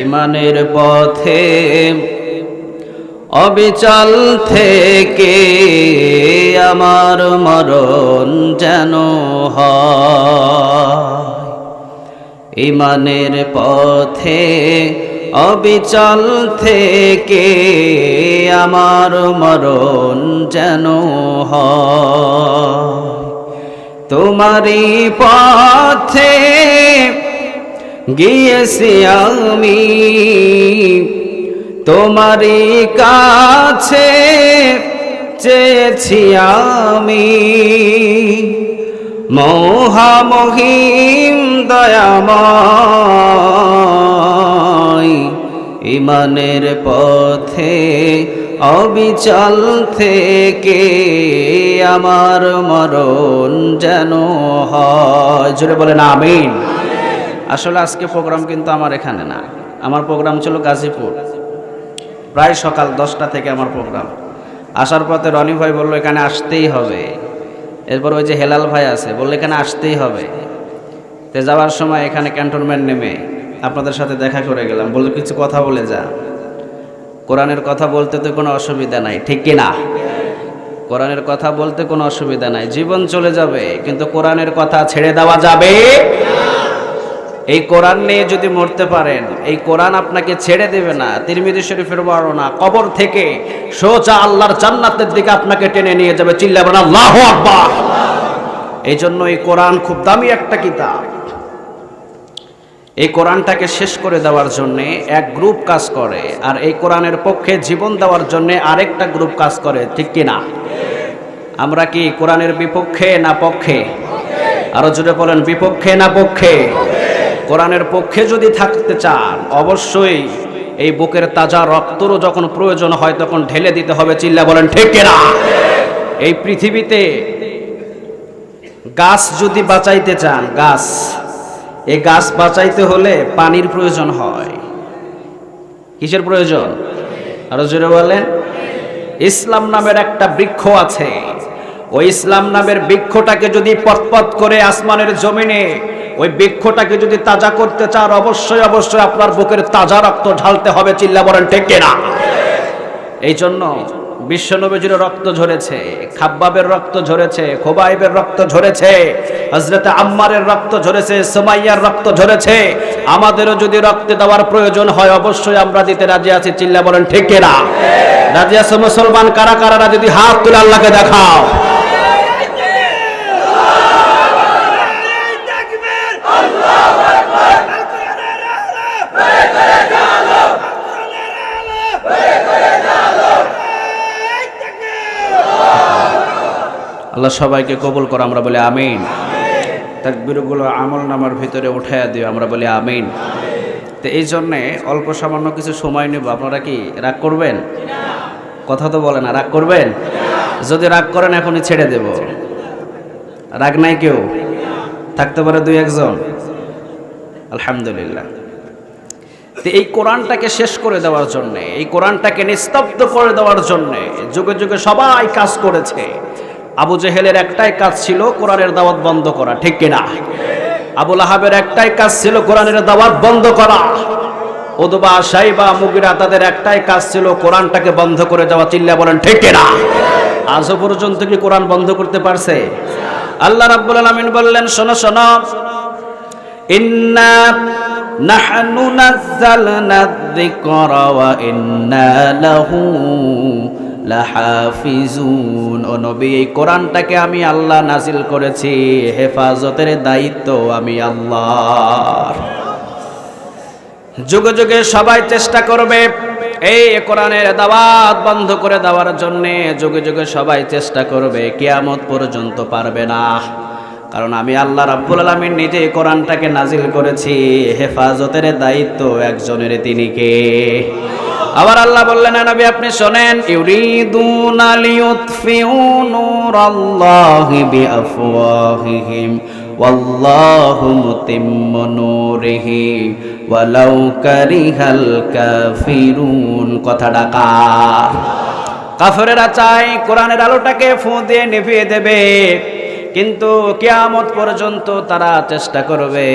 ইমানের পথে অবিচল থেকে আমার মরণ যেন হয়। ইমানের পথে অবিচল থেকে আমার মরণ যেন হয়। তোমারই পথে গিয়েছি আমি, তোমারই কাছে চেয়েছি আমি, মহামহিম দয়াময়। ইমানের পথে অবিচল থেকে আমার মরণ যেন হয়। জোরে বলেন আমিন। আসলে আজকে প্রোগ্রাম কিন্তু আমার এখানে না, আমার প্রোগ্রাম ছিল গাজীপুর। প্রায় সকাল 10টা থেকে আমার প্রোগ্রাম। আসার পথে রনি ভাই বললো এখানে আসতেই হবে। এরপর ওই যে হেলাল ভাই আছে, বললো এখানে আসতেই হবে। তো যাওয়ার সময় এখানে ক্যান্টনমেন্ট নেমে আপনাদের সাথে দেখা করে গেলাম। বললো কিছু কথা বলে যা। কোরআনের কথা বলতে তো কোনো অসুবিধা নাই, ঠিক কি না? কোরআনের কথা বলতে কোনো অসুবিধা নাই। জীবন চলে যাবে কিন্তু কোরআনের কথা ছেড়ে দেওয়া যাবে। এই কোরআন নিয়ে যদি মরতে পারেন, এই কোরআন আপনাকে ছেড়ে দেবে না। তিরমিজি শরীফের বর্ণনা, কবর থেকে সোজা আল্লাহর জান্নাতের দিকে আপনাকে টেনে নিয়ে যাবে। চিল্লাবেন বলেন আল্লাহু আকবার। এই জন্য এই কোরআন খুব দামি একটা কিতাব। এই কোরআনটাকে শেষ করে দেওয়ার জন্য এক গ্রুপ কাজ করে, আর এই কোরআনের পক্ষে জীবন দেওয়ার জন্য আরেকটা গ্রুপ কাজ করে, ঠিক কি না? আমরা কি কোরআনের বিপক্ষে না পক্ষে? আরো জোরে বলেন, বিপক্ষে না পক্ষে? কোরআনের পক্ষে যদি থাকতে চান অবশ্যই এই বুকের তাজা রক্তরও যখন প্রয়োজন হয় তখন ঢেলে দিতে হবে। চিল্লা বলেন ঠিক কিনা? এই পৃথিবীতে গাছ যদি বাঁচাইতে চান, এই গাছ বাঁচাইতে হলে পানির প্রয়োজন হয়। কিসের প্রয়োজন? আরো জোরে বলেন। ইসলাম নামের একটা বৃক্ষ আছে, ওই ইসলাম নামের বৃক্ষটাকে যদি পতপত করে আসমানের জমিনে ওই বৃক্ষটাকে যদি তাজা করতে চান অবশ্যই আপনার বুকের তাজা রক্ত ঢালতে হবে। চিল্লা বলেন ঠিক কিনা? এই জন্য বিশ্বনবীর রক্ত ঝরেছে, খাব্বাবের রক্ত ঝরেছে, খোবাইবের রক্ত ঝরেছে, হযরত আম্মারের রক্ত ঝরেছে, সুমাইয়ার রক্ত ঝরেছে। আমাদেরও যদি রক্ত দেওয়ার প্রয়োজন হয় অবশ্যই আমরা দিতে রাজি আছি। চিল্লা বলেন ঠিক কিনা? রাজি আছে মুসলমান কারা কারা? যদি হাত তুলে আল্লাহকে দেখাও। আল্লাহ সবাইকে কবুল করো, আমরা বলি আমিন। তাকবীরগুলো আমল নামার ভিতরে উঠাইয়া দিও, আমরা বলি আমিন। তো এই জন্যে অল্প সামান্য কিছু সময় নেব। আপনারা কি রাগ করবেন? কথা তো বলে না, রাগ করবেন? যদি রাগ করেন এখনই ছেড়ে দেব। রাগ নাই কেউ? থাকতে পারে 2-1 জন। আলহামদুলিল্লাহ। তো এই কোরআনটাকে শেষ করে দেওয়ার জন্যে, এই কোরআনটাকে নিস্তব্ধ করে দেওয়ার জন্যে যুগে যুগে সবাই কাজ করেছে। আবু জেহেলের একটাই কাজ ছিল কোরআনের দাওয়াত বন্ধ করা, ঠিক কিনা? আবু লাহাবের একটাই কাজ ছিল কোরআনের দাওয়াত বন্ধ করা। উতবা, শাইবা, মুগিরা তাদের একটাই কাজ ছিল কোরআনটাকে বন্ধ করে দেওয়া। চিল্লা বলেন ঠিক কিনা? আজও পর্যন্ত কি কোরআন বন্ধ করতে পারছে? আল্লাহ রাব্বুল আলামিন বললেন, শোনো শোনো, ইন্না নাহনু নাযালনা যিকরা ওয়া ইন্না লাহু লাহাফিজুন। ও নবী, এই কোরআনটাকে আমি আল্লাহ নাজিল করেছি, হেফাজতের দায়িত্ব আমি আল্লাহর। যুগে যুগে সবাই চেষ্টা করবে এই কোরআনের দাওয়াত বন্ধ করে দেওয়ার জন্য। যুগে যুগে সবাই চেষ্টা করবে, কিয়ামত পর্যন্ত পারবে না। কারণ আমি আল্লাহ রাব্বুল আলামিন নিজে কোরআনটাকে নাজিল করেছি, হেফাজতের দায়িত্ব একজনের, তিনি কে? আবার আল্লাহ বললেন, নবী আপনি শোনেন, ইউরিদুনা লিয়ুতফিউ নূরাল্লাহি বিআফওয়াহিহিম ওয়াল্লাহু মুতিম্মু নূরিহি ওয়ালাউ কারিহাল কাফিরুন। কথা ডাকা, কাফেরেরা চায় কোরআনের আলোটাকে ফু দিয়ে নিভিয়ে দেবে, কিন্তু কিয়ামত পর্যন্ত তারা চেষ্টা করবে,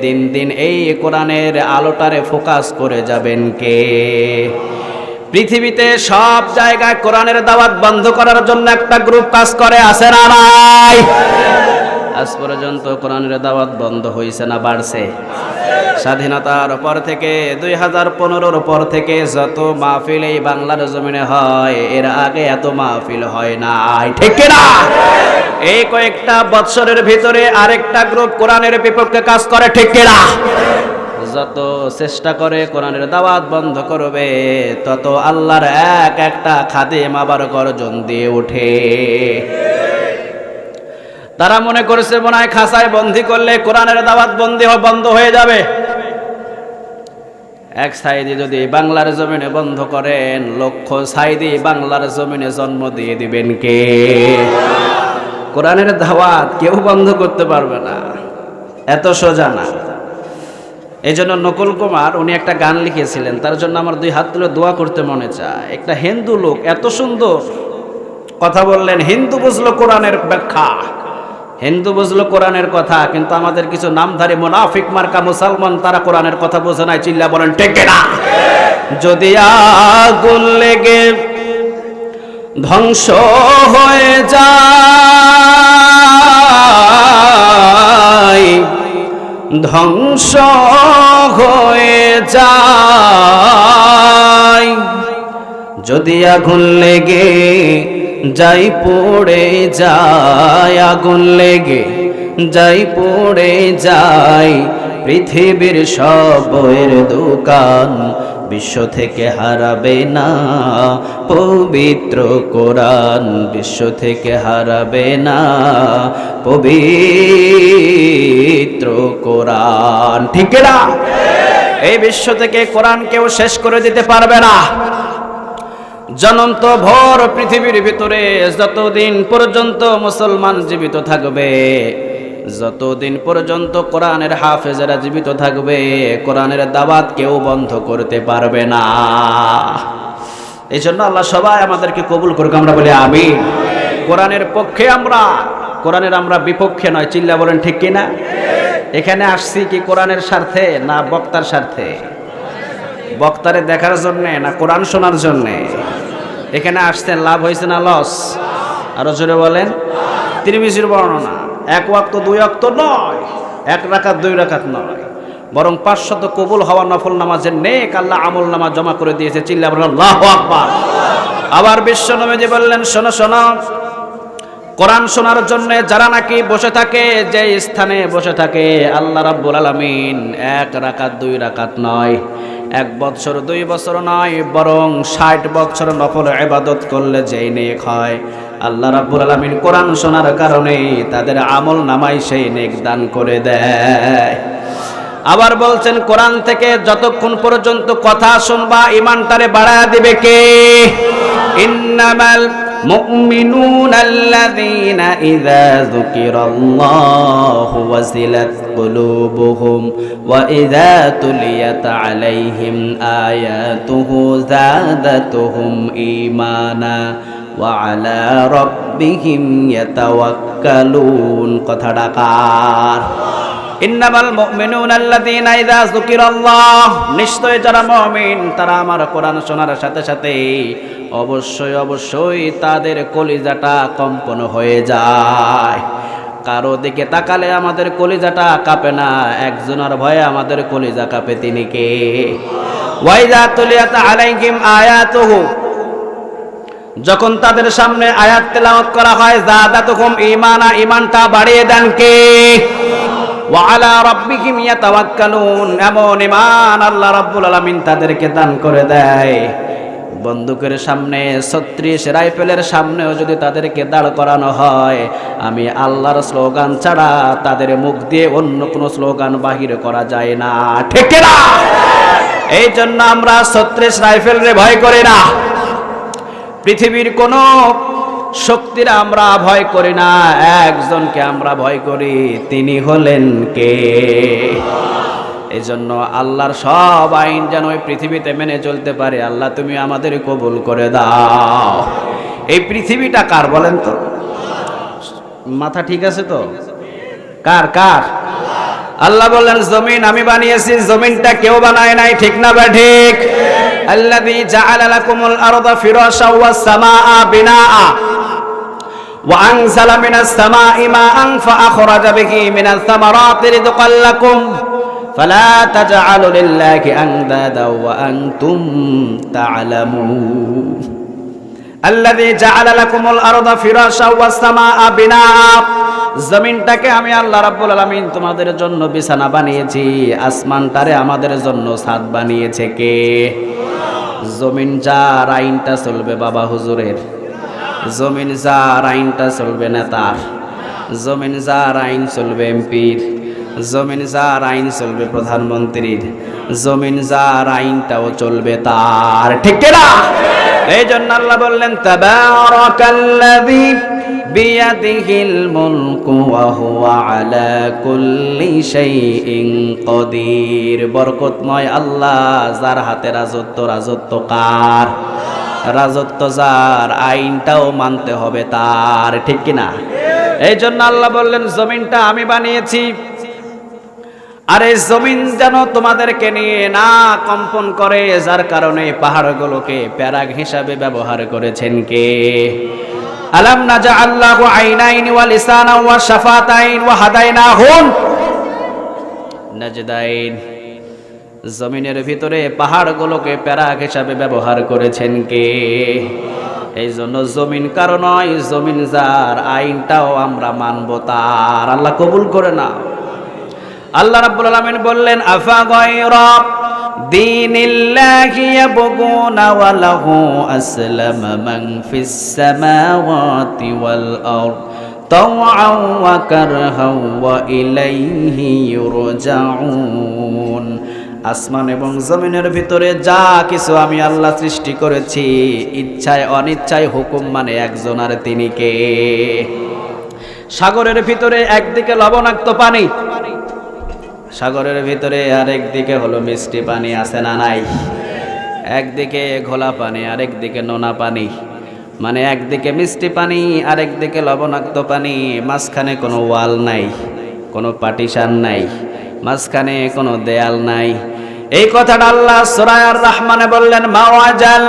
দিন দিন এই কোরআনের আলোটারে ফোকাস করে যাবেন কে? পৃথিবীতে সব জায়গায় কোরআনের দাওয়াত বন্ধ করার জন্য একটা গ্রুপ কাজ করে, আছে না নাই? আজ পর্যন্ত কোরআনের দাওয়াত বন্ধ হয়েছে না বাড়ছে? স্বাধীনতার পর থেকে 2015-র পর থেকে যত মাহফিল এই বাংলার জমিনে হয়, এর আগে এত মাহফিল হয় নাই, ঠিক কিনা? এই কয়েকটা বৎসরের ভিতরে আরেকটা গ্রুপ কোরআনের বিপক্ষে কাজ করে, ঠিক কিনা? যত চেষ্টা করে কোরআনের দাওয়াত বন্ধ করবে, তত আল্লাহর এক একটা খাদেম আবার গর্জন দিয়ে ওঠে। তারা মনে করেছে মনে হয় খাঁচায় বন্দি করলে কোরআনের দাওয়াত বন্ধ হয়ে যাবে। এক সাইদি যদি বাংলার জমিনে বন্ধ করেন, লক্ষ সাইদি বাংলার জমিনে জন্ম দিয়ে দিবেন কে? কোরআনের দাওয়াত কেউ বন্ধ করতে পারবে না, এত সোজা না। এই জন্য নকুল কুমার উনি একটা গান লিখেছিলেন, তার জন্য আমার দুই হাত তুলে দোয়া করতে মনে চায়। একটা হিন্দু লোক এত সুন্দর কথা বললেন, হিন্দু বুঝলো কোরআনের ব্যাখ্যা, হিন্দু বুঝলো কোরআনের কথা, কিন্তু আমাদের কিছু নামধারী মুনাফিক মার্কা মুসলমান তারা কোরআনের কথা বোঝে নাই। চিল্লা বলেন ঠিক না? যদি আগুন লেগে ধ্বংস হয়ে যায়, ধ্বংস হয়ে যায়, যদি আগুন লেগে যাই পড়ে যায়, আগুন লেগে যাই পড়ে যায়, পৃথিবীর সব বইয়ের দোকান বিশ্ব থেকে হারাবে না পবিত্র কোরআন, বিশ্ব থেকে হারাবে না পবিত্র কোরআন, ঠিক না? এই বিশ্ব থেকে কোরআন কেউ শেষ করে দিতে পারবে না। জনন্ত ভর পৃথিবীর ভিতরে যতদিন পর্যন্ত মুসলমান জীবিত থাকবে, যতদিন পর্যন্ত কোরআনের হাফেজেরা জীবিত থাকবে, কোরআনের দাওয়াত কেউ বন্ধ করতে পারবে না। এই জন্য আল্লাহ সবাই আমাদেরকে কবুল করুক, আমরা বলি আমিন। কোরআনের পক্ষে আমরা, কোরআনের আমরা বিপক্ষে নয়। চিল্লা বলেন ঠিক কিনা? এখানে আসছি কি কোরআনের স্বার্থে না বক্তার স্বার্থে? বক্তারে দেখার জন্যে না কোরআন শোনার জন্যে? এখানে আসছেন লাভ হয়েছে না লস? আরো জোরে বলেন। তিরমিজির বর্ণনা, এক ওয়াক্ত দুই ওয়াক্ত নয়, এক রাকাত দুই রাকাত নয়, বরং 500 কবুল হওয়া নফল নামাজের নেক আল্লাহ আমল নামা জমা করে দিয়েছে। চিল্লা বলেন আল্লাহু আকবার। আবার বিশ্ব নবীজি বললেন, শোনো শোনো, কোরআন শোনার জন্য যারা নাকি বসে থাকে, যে স্থানে বসে থাকে, আল্লাহ রাব্বুল আলামিন 1 রাকাত 2 রাকাত নয়, 1 বছর 2 বছর নয়, বরং 60 বছর নফল ইবাদত করলে যেই নেক হয়, আল্লাহ রাব্বুল আলামিন কোরআন শোনার কারণে তাদের আমল নামায় সেই নেক দান করে দেয়। আবার বলছেন, কোরআন থেকে যতক্ষণ পর্যন্ত কথা শুনবা ঈমানটারে বাড়ায়া দিবে কে? ইন্নামাল মুমিনুনা আল্লাযীনা ইযা যুকিরাল্লাহু ওয়াজিলাত কুলুবুহুম ওয়া ইযা তুলিয়াত আলাইহিম আয়াতুহু যাদাতুহুম ঈমানা ওয়া আলা রাব্বিহিম ইয়াতাওয়াক্কালুন। কথাটা কার? ইন্নামাল মুমিনুনা আল্লাযীনা ইযা যুকিরাল্লাহ, নিশ্চয় যারা মুমিন তারা আমার কোরআন শোনার সাথে সাথে অবশ্যই অবশ্যই তাদের কলিজাটা কম্পন হয়ে যায়। কারো দিকে তাকালে আমাদের কলিজাটা কাঁপে না, একজনের ভয়ে আমাদের কলিজা কাঁপে, তিনি কে? ওয়া ইযা তুলিয়াত আলাইহিম আয়াতুহু, যখন তাদের সামনে আয়াত তেলাওয়াত করা হয়, যাদাতুহুম ঈমানা, ঈমানটা বাড়িয়ে দেন কে? ওয়া আলা রাব্বিহিম ইয়াতাওয়াক্কালুন, এমন ঈমান আল্লাহ রাব্বুল আলামিন তাদেরকে দান করে দেয়। বন্দুকের সামনে, 36 রাইফেলের সামনেও যদি তাদেরকে দাঁড় করানো হয়, আমি আল্লাহর স্লোগান ছাড়া তাদের মুখ দিয়ে অন্য কোনো স্লোগান বাহির করা যায় না, ঠিক না? এই জন্য আমরা 36 রাইফেলরে ভয় করি না, পৃথিবীর কোনো শক্তির আমরা ভয় করি না, একজনকে আমরা ভয় করি, তিনি হলেন কে? এই জন্য আল্লাহর সব আইন যেন ওই পৃথিবীতে মেনে চলতে পারে, আল্লাহ তুমি আমাদের কবুল করে দাও। এই পৃথিবীটা কার বলেন তো? মাথা ঠিক আছে তো? কার কার? আল্লাহ বললেন জমিন আমি বানিয়েছি, জমিনটা কেউ বানায় নাই, ঠিক না বা ঠিক? আল্লাযী জাআলা লাকুমুল আরদা ফিরাশাও ওয়াস সামাআ বিনাআ ওয়া আনজালা মিনাস সামাই মাআন ফাআখরাজা বিহি মিনাস সামারাতি রিজকাল লাকুম ফালা তাজআলু লিল্লাহি আনদাদা ওয়া আনতুম তা'লামুন। আল্লাযী জাআলা লাকুমুল আরদা ফিরাশাও ওয়াস সামাআ বিনাআ, জমিনটাকে আমি আল্লাহ রাব্বুল আলামিন তোমাদের জন্য বিছানা বানিয়েছি, আসমানটারে আমাদের জন্য ছাদ বানিয়েছে কে? জমিন যার আইনটা চলবে বাবা হুজুরের, জমিন যার আইনটা চলবে নেতার, জমিন যার আইন চলবে এমপির, জমিন যার আইন চলবে প্রধানমন্ত্রীর, জমিন যার আইনটাও চলবে তার, ঠিক না? এই জন্য আল্লাহ বললেন তাবারাকাল্লাযী বিয়াদিহিল মুলকু ওয়া হুয়া আলা কুল্লি শাইইন কাদির। বরকতময় আল্লাহ, যার হাতে রাজত্ব, রাজত্ব কার? রাজত্ব যার, আইনটাও মানতে হবে তার, ঠিক কি না? এই জন্য আল্লাহ বললেন জমিনটা আমি বানিয়েছি, আর এই জমিন যেন তোমাদেরকে নিয়ে না কম্পন করে, যার কারণে পাহাড়গুলোকে প্যারাগ হিসাবে ব্যবহার করেছেন কে? আলাম নাজআল লাহু আইনাইন ওয়া লিসানান ওয়া শাফাতাইন ওয়া হাদাইনাহুন নাজদাইন। জমিনের ভিতরে পাহাড়গুলোকে প্যারাগ হিসাবে ব্যবহার করেছেন কে? এই জন্য জমিন কারো নয়, জমিন যার, আইনটাও আমরা মানব তার। আল্লাহ কবুল করে না। আল্লাহ রাব্বুল আলামিন বললেন আফা গায়রা দীনিল্লাহি ইয়াবগুনা ওয়া লাহু আসলামা মান ফিস সামাওয়াতি ওয়াল আরদ তাওআন ওয়া কারহান ওয়া ইলাইহি ইউরজাউন। আসমান এবং জমিনের ভিতরে যা কিছু আমি আল্লাহ সৃষ্টি করেছি, ইচ্ছায় অনিচ্ছায় হুকুম মানে একজন, আর তিনি কে? সাগরের ভিতরে একদিকে লবণাক্ত পানি, সাগরের ভিতরে আরেকদিকে হলো মিষ্টি পানি, আছে না নাই? একদিকে ঘোলা পানি, আরেকদিকে নোনা পানি, মানে একদিকে মিষ্টি পানি, আরেকদিকে লবণাক্ত পানি, মাঝখানে কোনো ওয়াল নাই, কোনো পার্টিশন নাই, মাঝখানে কোনো দেয়াল নাই। এই কথাটা আল্লাহ সূরা আর রহমানে বললেন মাওয়াজাল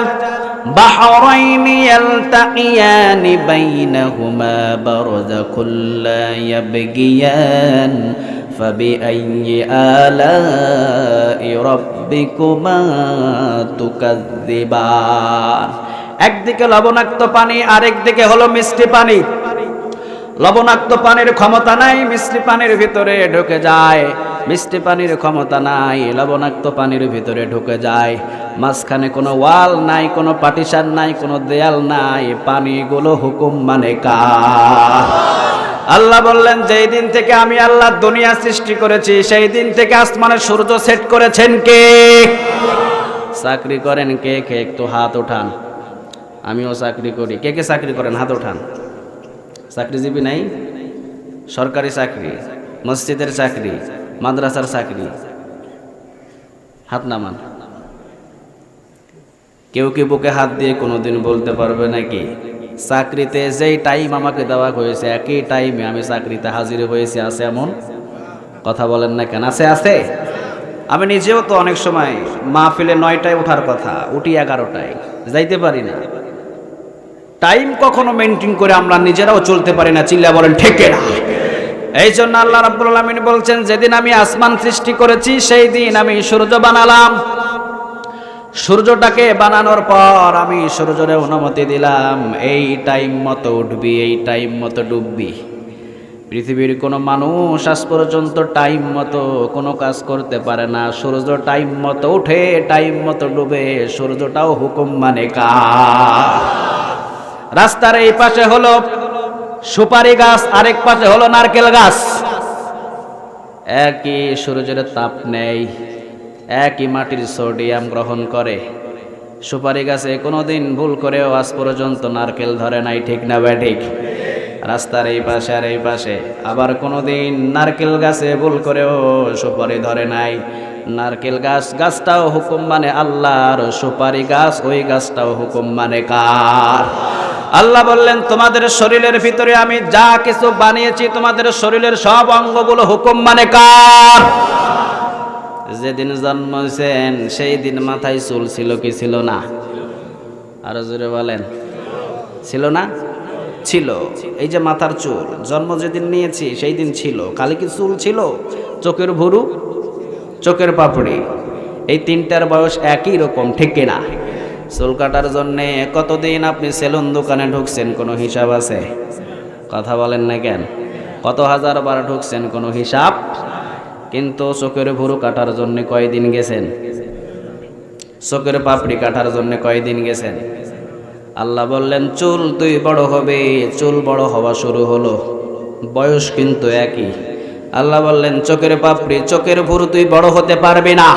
বাহরাইনি ইয়ালতাকিয়ানি বাইনাহুমা বারযাকুল লা ইয়াবগিয়ান ফাবিআইয়ি আলাই রাব্বিকুমা তুকাযযিবান। একদিকে লবণাক্ত পানি, আরেকদিকে হলো মিষ্টি পানি। লবণাক্ত পানির ক্ষমতা নাই, মিষ্টি পানির ভিতরে ঢুকে যায়, মিষ্টি পানির ক্ষমতা নাই, লবণাক্ত পানির ভিতরে ঢুকে যায়। মাঝখানে কোনো ওয়াল নাই, কোনো পার্টিশন নাই, কোনো দেয়াল নাই, পানিগুলো হুকুম মানে কার? আল্লাহ বললেন যেই দিন থেকে আমি আল্লাহ দুনিয়া সৃষ্টি করেছি, সেই দিন থেকে আসমানের সূর্য সেট করেছেন কে? চাকরি করেন কে কে? একটু হাত ওঠান। আমিও চাকরি করি। কে কে চাকরি করেন? হাত ওঠান। চাকরিজীবী নাই? সরকারি চাকরি, মসজিদের চাকরি, মাদ্রাসার চাকরি, হাত নামান। কেউ কি বুকে হাত দিয়ে কোনোদিন বলতে পারবে নাকি চাকরিতে যেই টাইম আমাকে দেওয়া হয়েছে একই টাইমে আমি চাকরিতে হাজির হয়েছি? আছে এমন? কথা বলেন না কেন? আছে আছে। আমি নিজেও তো অনেক সময় মাহফিলে 9টায় ওঠার কথা, উঠি 11টায়, যাইতে পারি না। টাইম কখনো মেনটেন করে আমরা নিজেরাও চলতে পারি না। চিল্লা বলেন ঠিক না? এই জন্য আল্লাহ রাব্বুল আলামিন বলছেন যেদিন আমি আসমান সৃষ্টি করেছি সেই দিন আমি সূর্য বানালাম। সূর্যটাকে বানানোর পর আমি সূর্যরে অনুমতি দিলাম এই টাইম মতো উঠবি, এই টাইম মতো ডুববি। পৃথিবীর কোনো মানুষ আজ পর্যন্ত টাইম মতো কোনো কাজ করতে পারে না। সূর্য টাইম মতো উঠে, টাইম মতো ডুবে, সূর্যটাও হুকুম মানে কার? রাস্তার এই পাশে হলো সুপারি গাছ, আরেক পাশে হলো নারকেল গাছ। একই সূর্যের তাপ নেই, একই মাটির সোডিয়াম গ্রহণ করে। সুপারি গাছে কোনোদিন ভুল করেও আজ পর্যন্ত নারকেল ধরে নাই, ঠিক না ঠিক? রাস্তার এই পাশে আর এই পাশে আবার কোনোদিন নারকেল গাছে ভুল করেও সুপারি ধরে নাই। নারকেল গাছটাও হুকুম মানে আল্লাহর, সুপারি গাছ ওই গাছটাও হুকুম মানে কার? আল্লাহ বললেন তোমাদের শরীরের ভিতরে আমি যা কিছু বানিয়েছি তোমাদের শরীরের সব অঙ্গগুলো হুকুম মানে কার? যেদিন জন্মেছেন সেই দিন মাথায় চুল ছিল কি ছিল না? আরো জোরে বলেন, ছিল না? ছিল। এই যে মাথার চুল জন্ম যেদিন নিয়েছি সেই দিন ছিল, কালে কি চুল ছিল? চোখের ভুরু, চোখের পাপড়ি, এই তিনটার বয়স একই রকম, ঠিক কিনা? চুল কাটার জন্যে কতদিন আপনি সেলুন দোকানে ঢুকছেন কোনো হিসাব আছে? কথা বলেন না কেন? কত হাজার বার ঢুকছেন কোনো হিসাব? কিন্তু চোখের ভুরু কাটার জন্য কয়দিন গেছেন? চোখের পাপড়ি কাটার জন্য কয়দিন গেছেন? আল্লাহ বললেন চুল তুই বড় হবে। চুল বড় হওয়া শুরু হলো, বয়স কিন্তু একই। আল্লাহ বললেন চোখের পাপড়ি, চোখের ভুরু তুই বড় হতে পারবি না।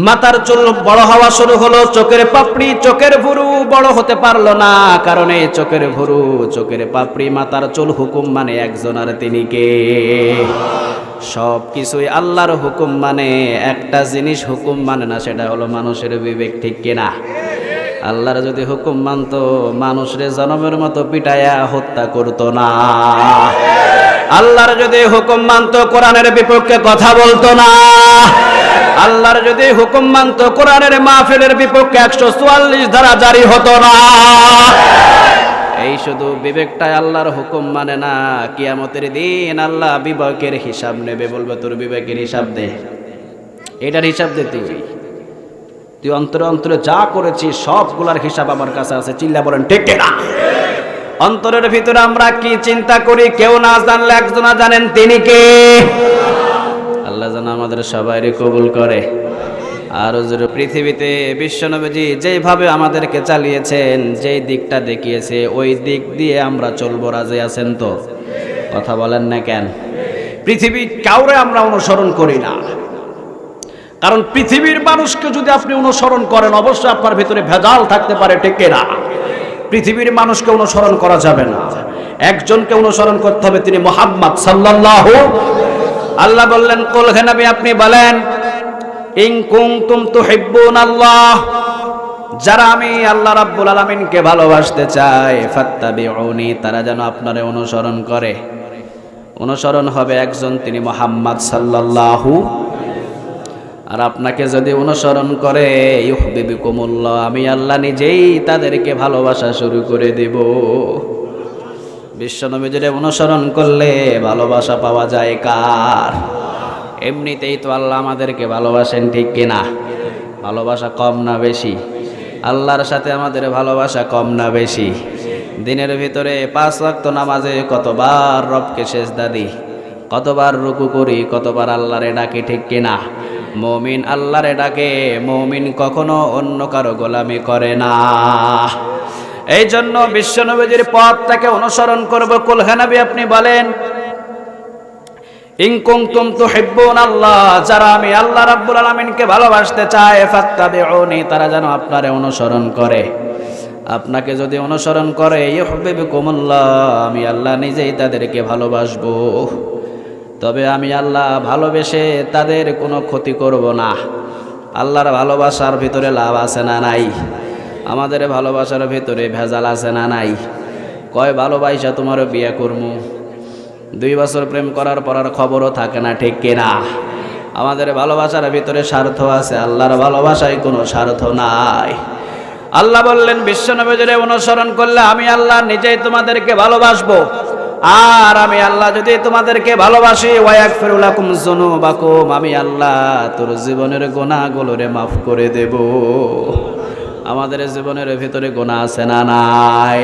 মাথার চুল বড় হওয়া শুরু হলো, চোখের পাপড়ি চোখের ভুরু বড় হতে পারলো না। কারণ এই চোখের ভুরু, চোখের পাপড়ি, মাথার চুল হুকুম মানে একজন, আর তিনি কে? সব কিছুই আল্লাহর হুকুম মানে, একটা জিনিস হুকুম মানে না, সেটা হলো মানুষের বিবেক, ঠিক কিনা? আল্লাহর যদি হুকুম মানতো মানুষরে জনমের মতো পিটায়া হত্যা করতো না। আল্লাহর যদি হুকুম মানতো কোরআনের বিপক্ষে কথা বলতো না। আল্লাহর যদি হুকুম মানতো কোরআনের মাহফিলের বিপক্ষে 144 ধারা জারি হতো না। এই শুধু বিবেকটাই আল্লাহর হুকুম মানে না, কিয়ামতের দিন আল্লাহ বিবেকের হিসাব নেবে, বলবে তোর বিবেকের হিসাব দে, এটার হিসাব দে, তুই অন্তরে অন্তরে যা করেছিস সবগুলার হিসাব আমার কাছে আছে। চিল্লা বলেন ঠিক কিনা? অন্তরের ভিতরে আমরা কি চিন্তা করি কেউ না জানলে একজনা জানেন, তিনি কে? আল্লাহ যেন আমাদের সবাইকে কবুল করে। আর পৃথিবীতে বিশ্বনবীজি যেভাবে আমাদেরকে চালিয়েছেন, যেই দিকটা দেখিয়েছে ওই দিক দিয়ে আমরা চলবো, রাজি আছেন তো? কথা বলেন না কেন? পৃথিবী কাউরে আমরা অনুসরণ করি না, কারণ পৃথিবীর মানুষকে যদি আপনি অনুসরণ করেন অবশ্যই আপনার ভিতরে ভেজাল থাকতে পারে, ঠিক কিনা? পৃথিবীর মানুষকে অনুসরণ করা যাবে না, একজনকে অনুসরণ করতে হবে, তিনি মুহাম্মদ সাল্লাল্লাহু। আল্লাহ বললেন কুল হে নবী আপনি বলেন ইন কুনতুম তুহিব্বুনাল্লাহ, যারা আমি আল্লাহ রাব্বুল আলামিনকে ভালোবাসতে চাই, ফাত্তাবিউনি, তারা যেন আপনারে অনুসরণ করে। অনুসরণ হবে একজন, তিনি মুহাম্মদ সাল্লাল্লাহু। আর আপনাকে যদি অনুসরণ করে ইউহিব্বুকুমুল্লাহ, আমি আল্লাহ নিজেই তাদেরকে ভালোবাসা শুরু করে দেব। বিশ্বনবীর অনুসরণ করলে ভালোবাসা পাওয়া যায় কার? এমনিতেই তো আল্লাহ আমাদেরকে ভালোবাসেন, ঠিক কিনা? ভালোবাসা কম না বেশি? আল্লাহর সাথে আমাদের ভালোবাসা কম না বেশি? দিনের ভিতরে 5 ওয়াক্ত নামাজে কতবার রবকে সেজদা দিই, কতবার রুকু করি, কতবার আল্লাহরে ডাকি, ঠিক কিনা? মুমিন আল্লাহরে ডাকে, মুমিন কখনো অন্য কারো গোলামি করে না। এই জন্য বিশ্বনবীর পথটাকে অনুসরণ করব। কুল হে নবী আপনি বলেন ইন কুনতুম তুহিব্বুনাল্লাহ, যারা আমি আল্লাহ রাব্বুল আলামিনকে ভালোবাসতে চায়, ফাত্তাবিউনি, তারা যেন আপনারে অনুসরণ করে। আপনাকে যদি অনুসরণ করে ইউহিব্বুকুমুল্লাহ, আমি আল্লাহ নিজেই তাদেরকে ভালোবাসবো। তবে আমি আল্লাহ ভালোবেসে তাদের কোনো ক্ষতি করব না। আল্লাহর ভালোবাসার ভিতরে লাভ আছে না নাই? আমাদের ভালোবাসার ভিতরে ভেজাল আছে না নাই? কয় ভালোবাসা তোমারও বিয়ে করমু, 2 বছর প্রেম করার পর আর খবরও থাকে না, ঠিক কিনা? আমাদের ভালোবাসার ভিতরে স্বার্থ আছে, আল্লাহর ভালোবাসায় কোনো স্বার্থ নাই। আল্লাহ বললেন বিশ্বনবীর অনুসরণ করলে আমি আল্লাহ নিজেই তোমাদেরকে ভালোবাসবো। আর আমি আল্লাহ যদি তোমাদেরকে ভালোবাসি, ওয়ায়াগফিরু লাকুম যুনুবাকুম, আমি আল্লাহ তোর জীবনের গুনাহগুলোরে মাফ করে দেব। আমাদের জীবনের ভিতরে গুনাহ আছে না নাই?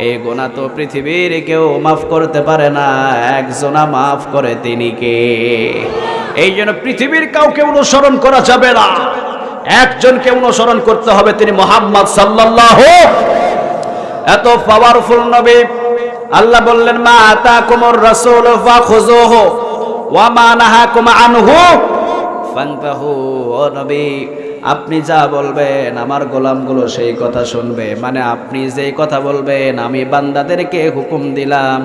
এই গুনাহ তো পৃথিবীর কেউ মাফ করতে পারে না, একজনা মাফ করে, তিনি কে? এই জন্য পৃথিবীর কাউকে অনুসরণ করা যাবে না, একজনকে অনুসরণ করতে হবে, তিনি মুহাম্মদ সাল্লাল্লাহু। এত পাওয়ারফুল নবী। আল্লাহ বললেন মা আতাকুমুর রাসূলু ফাখুযুহু ওয়া মা নাহাকুম আনহু ফান্তাহু। ও নবী, আপনি যা বলবেন আমার গোলামগুলো সেই কথা শুনবে। মানে আপনি যেই কথা বলবেন, আমি বান্দাদেরকে হুকুম দিলাম,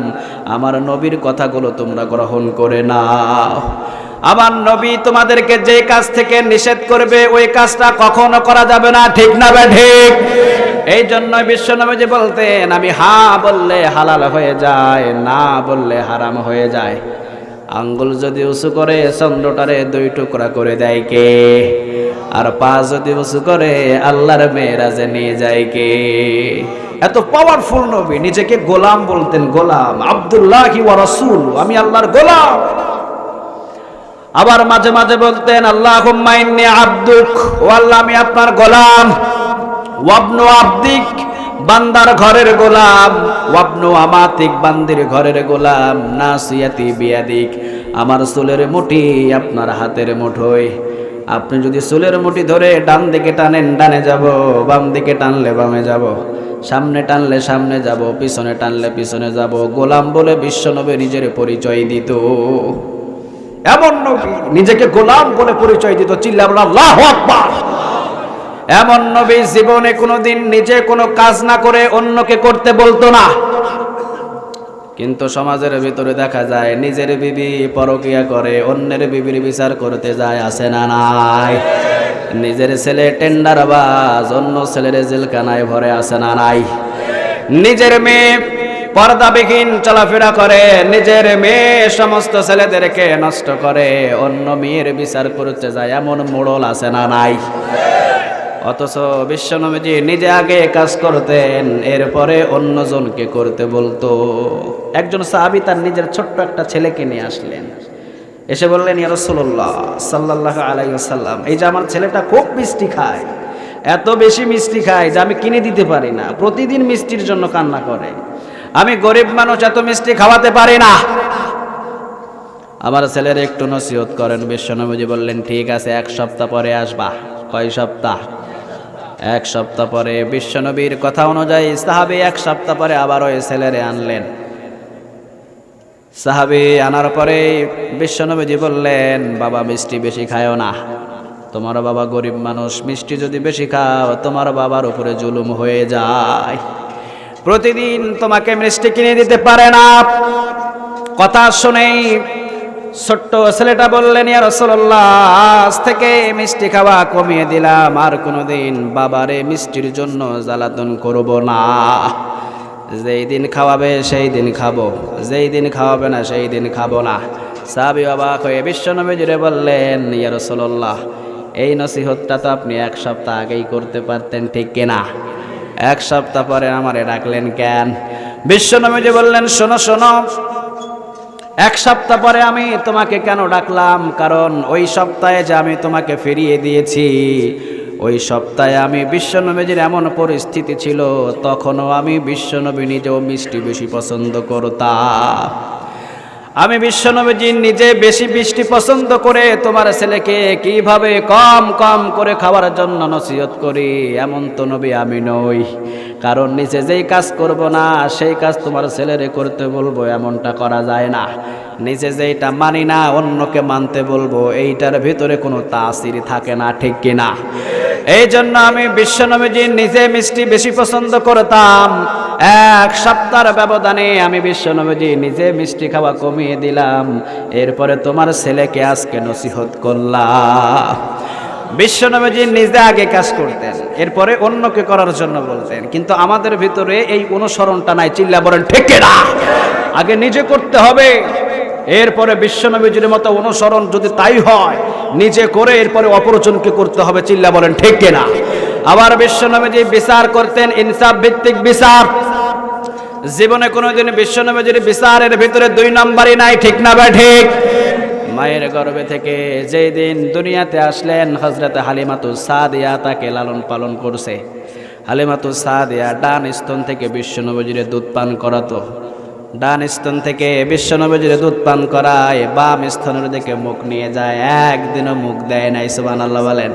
আমার নবীর কথাগুলো তোমরা গ্রহণ করে নাও। আমার নবী তোমাদেরকে যে কাজ থেকে নিষেধ করবে ওই কাজটা কখনো করা যাবে না, ঠিক না ঠিক? এই জন্য বিশ্বনবীজি বলতেন, আমি হা বললে হালাল হয়ে যায়, না বললে হারাম হয়ে যায়। আঙ্গুল যদি উঁচু করে চন্দ্রটারে 2 টুকরা করে দেয় কে? আর পা যদি উঁচু করে আল্লাহর মেরাজে নিয়ে যায় কে? এত পাওয়ারফুল নবী, নিজেকে গোলাম বলতেন, গোলাম আব্দুল্লাহি ওয়া রাসূল, আমি আল্লাহর গোলাম। আবার মাঝে মাঝে বলতেন, আল্লাহুম্মা ইন্নী আবদুক, ও আল্লাহ আমি আপনার গোলাম। ওয়াবনু আবদিক, বান্দার ঘরের গোলাম। ওয়াবনু আমাতিক, বান্দির ঘরের গোলাম। নাসিয়াতি বিয়াদিক, আমার চুলের মুঠি আপনার হাতের মুঠোয়। আপনি যদি চুলের মুঠি ধরে ডান দিকে টানেন ডানে যাব, বাম দিকে টানলে বামে যাব, সামনে টানলে সামনে যাব, পিছনে টানলে পিছনে যাব। গোলাম বলে বিশ্বনবী নিজের পরিচয় দিত। এমন নবী নিজেকে গোলাম বলে পরিচয় দিত। চিল্লা বলেন আল্লাহু আকবার। এমন নবী জীবনে কোনোদিন নিজে কোনো কাজ না করে অন্যকে করতে বলতো না। কিন্তু সমাজের ভিতরে দেখা যায় নিজের বিবি পরকিয়া করে অন্যের বিবির বিচার করতে যায়, আছে না নাই? নিজের ছেলে টেন্ডারবাজ, অন্য ছেলের জেলখানায় ভরে, আছে না নাই? নিজের মেয়ে পর্দাবিহীন চলাফেরা করে, নিজের মেয়ে সমস্ত ছেলেদেরকে নষ্ট করে, অন্য মেয়ের বিচার করতে যায়, এমন মোড়ল আছে না নাই? অথচ বিশ্বনবীজি নিজে আগে কাজ করতেন, এরপরে অন্যজনকে করতে বলতো। একজন সাহাবী তার নিজের ছোট্ট একটা ছেলেকে নিয়ে আসলেন, এসে বললেন, ইয়া রাসূলুল্লাহ সাল্লাল্লাহু আলাইহি ওয়াসাল্লাম, এই যে আমার ছেলেটা খুব মিষ্টি খায়, এত বেশি মিষ্টি খায় যে আমি কিনে দিতে পারি না, প্রতিদিন মিষ্টির জন্য কান্না করে, আমি গরিব মানুষ, এত মিষ্টি খাওয়াতে পারি না, আমার ছেলের একটু নসিহত করেন। বিশ্বনবীজি বললেন, ঠিক আছে, 1 সপ্তাহ পরে আসবা। কয় সপ্তাহ? 1 সপ্তাহ পরে। বিশ্বনবীর কথা অনুযায়ী সাহাবী 1 সপ্তাহ পরে আবার ওই ছেলেরে আনলেন। সাহাবী আনার পরে বিশ্বনবীজি বললেন, বাবা মিষ্টি বেশি খায়ও না, তোমার বাবা গরিব মানুষ, মিষ্টি যদি বেশি খাও তোমার বাবার উপরে জুলুম হয়ে যায়, প্রতিদিন তোমাকে মিষ্টি কিনে দিতে পারে না। কথা শুনেই ছোট্ট ছেলেটা বললেন, ইয়া রাসূলুল্লাহ, আজ থেকে মিষ্টি খাওয়া কমিয়ে দিলাম, আর কোনোদিন বাবারে মিষ্টির জন্য জ্বালাতন করব না, যেই দিন খাওয়াবে সেই দিন খাবো, যেই দিন খাওয়াবে না সেই দিন খাবো না। সাহাবী অবাক হয়ে বিশ্বনবীজিরে বললেন, ইয়া রাসূলুল্লাহ, এই নসিহতটা তো আপনি 1 সপ্তাহ আগেই করতে পারতেন, ঠিক কিনা? 1 সপ্তাহ পরে আমারে ডাকলেন কেন? বিশ্বনবীজি বললেন, শোনো শোনো, 1 সপ্তাহ পরে আমি তোমাকে কেন ডাকলাম? কারণ ওই সপ্তাহে যে আমি তোমাকে ফিরিয়ে দিয়েছি, ওই সপ্তাহে আমি বিশ্বনবীজির এমন পরিস্থিতি ছিল, তখনও আমি বিশ্বনবী নিজেও মিষ্টি বেশি পছন্দ করতাম। আমি বিশ্বনবীজি নিজে বেশি মিষ্টি পছন্দ করে তোমার ছেলেকে কিভাবে কম কম করে খাওয়ার জন্য নসিহত করি, এমন তো নবী আমি নই। কারণ নিজে যেই কাজ করব না সেই কাজ তোমার ছেলেরে করতে বলবো, এমনটা করা যায় না। নিজে যেইটা মানি না অন্যকে মানতে বলবো, এইটার ভিতরে কোনো তাসির থাকে না, ঠিক কিনা? এই জন্য আমি বিশ্বনবীজি নিজে মিষ্টি বেশি পছন্দ করতাম। 1 সপ্তাহের ব্যবধানে আমি বিশ্বনবীজি নিজে মিষ্টি খাওয়া কমিয়ে দিলাম, এরপরে তোমার ছেলেকে আজকে নসিহত করলাম। বিশ্বনবীজি নিজে আগে কাজ করতেন, এরপরে অন্যকে করার জন্য বলতেন। কিন্তু আমাদের ভিতরে এই অনুসরণটা নাই। চিল্লা বলেন ঠিক কিনা? আগে নিজে করতে হবে, এরপরে বিশ্বনবীজির মতো অনুসরণ যদি তাই হয় নিজে করে এরপরে অপরজনকে করতে হবে। চিল্লা বলেন ঠিক কিনা? আবার বিশ্বনবীজি বিচার করতেন ইনসাফ ভিত্তিক বিচার। জীবনে কোনোদিন বিশ্বনবীজির বিচারের ভিতরে 2 নম্বরই নাই, ঠিক না বা ঠিক? মায়ের গর্ভে থেকে যেই দিন দুনিয়াতে আসলেন, হযরত হালিমাতুস সাদিয়া তাকে লালন পালন করছে। হালিমাতুস সাদিয়া ডান স্তন থেকে বিশ্বনবীজির দুধ পান করাতো, ডান স্তন থেকে বিশ্বনবীজির দুধ পান করায়, বাম স্তনের দিকে মুখ নিয়ে যায়, একদিনও মুখ দেয় নাই। সুবহানাল্লাহ বলেন।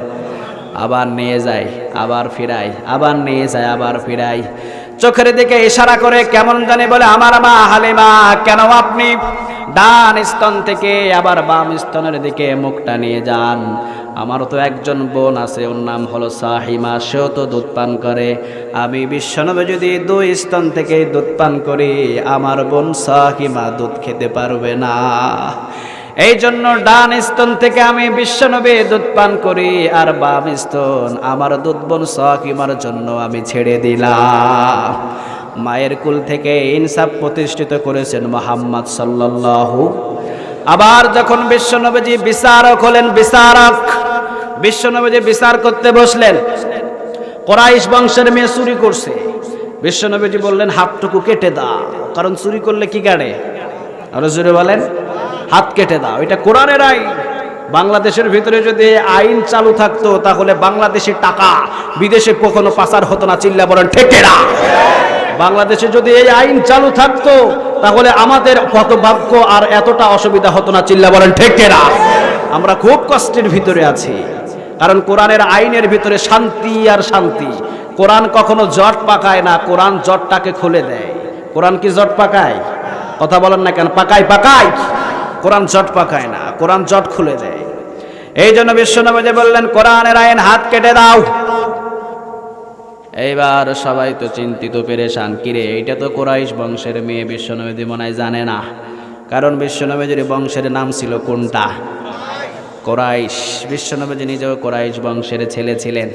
আবার নিয়ে যায়, আবার ফিরাই, আবার নিয়ে যায়, আবার ফিরাই। চোখের দিকে ইশারা করে কেমন জানি বলে, আমার মা হালিমা, কেন আপনি ডান স্তন থেকে আবার বাম স্তনের দিকে মুখটা নিয়ে যান? আমারও তো একজন বোন আছে, ওর নাম হলো সাহিমা, সেও তো দুধ পান করে। আমি বিশ্বনবী যদি 2 স্তন থেকে দুধ পান করি, আমার বোন সাহিমা দুধ খেতে পারবে না। এই জন্য ডান স্তন থেকে আমি বিশ্বনবী দুধ পান করি, আর বাম স্তন আমার দুধ বোন সাকিমার জন্য আমি ছেড়ে দিলাম। মায়ের কুল থেকে ইনসাফ প্রতিষ্ঠিত করেছেন মুহাম্মদ সাল্লাল্লাহু। আবার যখন বিশ্বনবীজি বিচারক হলেন, বিশ্বনবীজি বিচার করতে বসলেন, কুরাইশ বংশের মেয়ে চুরি করছে। বিশ্বনবীজি বললেন হাতটুকু কেটে দাও, কারণ চুরি করলে কি কাটে? আরো জোরে বলেন, হাত কেটে দাও। এটা কোরআনের আইন। বাংলাদেশের ভিতরে যদি আইন চালু থাকতো তাহলে বাংলাদেশের টাকা বিদেশে কখনো পাচার হতো না। চিল্লা বলেন ঠিক না? বাংলাদেশে যদি এই আইন চালু থাকতো তাহলে আমাদের হতভাগ্য আর এতটা অসুবিধা হতো না। চিল্লা বলেন ঠিক না? আমরা খুব কষ্টের ভিতরে আছি, কারণ কোরআনের আইনের ভিতরে শান্তি আর শান্তি। কোরআন কখনো জট পাকায় না, কোরআন জটটাকে খুলে দেয়। কোরআন কি জট পাকায়? কথা বলেন না কেন? পাকায়। কোরআন জট পাকায় না, কোরআন জট খুলে দেয়। এই জন্য বিশ্বনবী বললেন কোরআনের আইন হাত কেটে দাও। এইবার সবাই তো চিন্তিত, পেরেশান, কিরে এইটা তো কুরাইশ বংশের মেয়ে। বিশ্বনবী মনে হয় জানে না, কারণ বিশ্বনবীর বংশের নাম ছিল কোনটা? কুরাইশ। বিশ্বনবী নিজেও কুরাইশ বংশের ছেলে ছিলেন।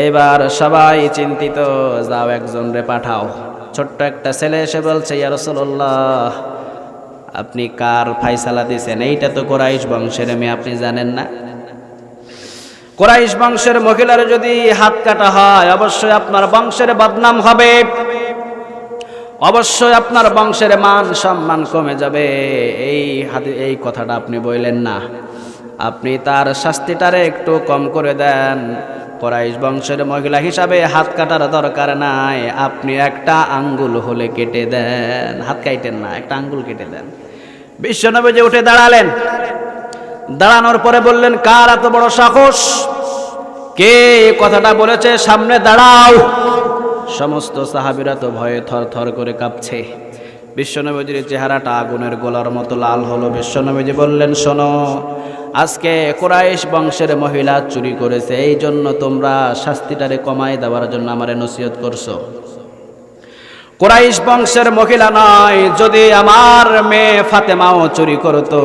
এইবার সবাই চিন্তিত, যাও একজন রে পাঠাও। ছোট্ট একটা ছেলে এসে বলছে, ইয়া রাসূলুল্লাহ, আপনি কার ফায়সালা দিয়েছেন? এইটা তো কুরাইশ বংশের মেয়ে, আপনি জানেন না? কুরাইশ বংশের মহিলার যদি হাত কাটা হয় অবশ্যই আপনার বংশের বদনাম হবে, অবশ্যই আপনার বংশের মান সম্মান কমে যাবে। এই কথাটা আপনি বললেন না, আপনি তার শাস্তিটারে একটু কম করে দেন। কুরাইশ বংশের মহিলা হিসাবে হাত কাটার দরকার নাই, আপনি একটা আঙ্গুল হলে কেটে দেন। হাত কাটেন না, একটা আঙ্গুল কেটে দেন। বিশ্বনবী যে উঠে দাঁড়ালেন, দাঁড়ানোর পরে বললেন, কার এত বড় সাহস? কে কথাটা বলেছে? সামনে দাঁড়াও। সমস্ত সাহাবীরা তো ভয়ে থরথর করে কাঁপছে। বিশ্বনবীর চেহারাটা আগুনের গোলার মতো লাল হলো। বিশ্বনবী বললেন, শোনো, আজকে কুরাইশ বংশের মহিলা চুরি করেছে, এই জন্য তোমরা শাস্তিটারে কমাই দেওয়ার জন্য আমারে নসিহত করছো। কুরাইশ বংশের মহিলা নয়, যদি আমার মেয়ে ফাতেমাও চুরি করতো,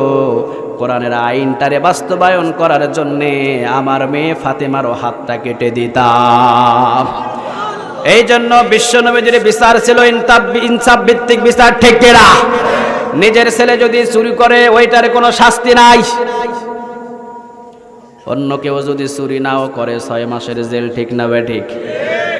কোরআনের আইনটারে বাস্তবায়ন করার জন্যে আমার মেয়ে ফাতেমারও হাতটা কেটে দিতাম। এই জন্য বিশ্বনবীর বিচার ছিল ইনসাফ ভিত্তিক বিচার, ঠিক না? নিজের ছেলে যদি চুরি করে ওইটার কোনো শাস্তি নাই। অন্য কেউ যদি চুরি নাও করে 6 মাসের জেল, ঠিক না বে ঠিক?